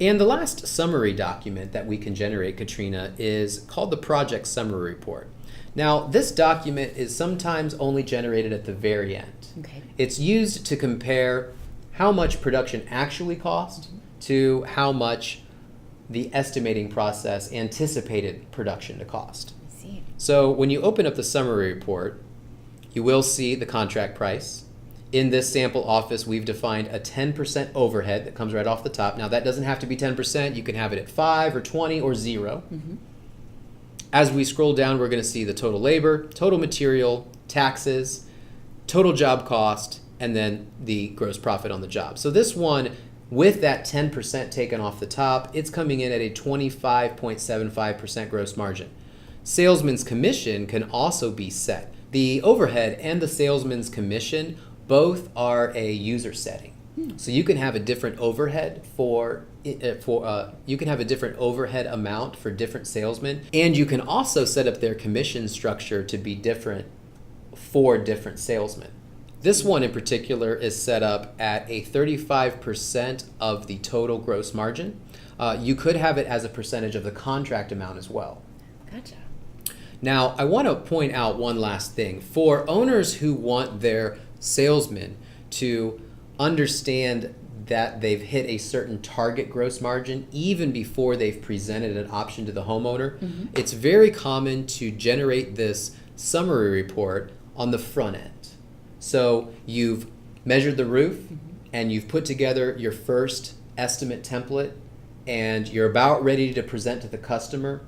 And the last summary document that we can generate, Katrina, is called the project summary report. Now, this document is sometimes only generated at the very end. Okay. It's used to compare how much production actually cost to how much the estimating process anticipated production to cost. I see. So when you open up the summary report, you will see the contract price. In this sample office, we've defined a 10% overhead that comes right off the top. Now, that doesn't have to be 10%. You can have it at 5 or 20 or 0. As we scroll down, we're going to see the total labor, total material, taxes, total job cost, and then the gross profit on the job. So this one, with that 10% taken off the top, it's coming in at a 25.75% gross margin. Salesman's commission can also be set. The overhead and the salesman's commission both are a user setting. So you can have a different overhead you can have a different overhead amount for different salesmen, and you can also set up their commission structure to be different for different salesmen. This one in particular is set up at a 35% of the total gross margin. You could have it as a percentage of the contract amount as well. Gotcha. Now, I want to point out one last thing. For owners who want their salesmen to understand that they've hit a certain target gross margin even before they've presented an option to the homeowner, it's very common to generate this summary report on the front end. So you've measured the roof and you've put together your first estimate template and you're about ready to present to the customer.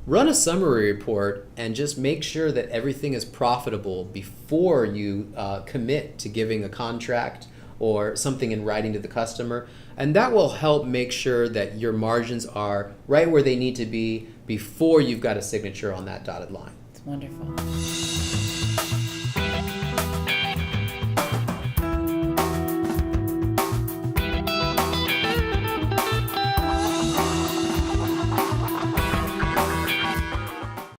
Run a summary report and just make sure that everything is profitable before you commit to giving a contract or something in writing to the customer. And that will help make sure that your margins are right where they need to be before you've got a signature on that dotted line. It's wonderful.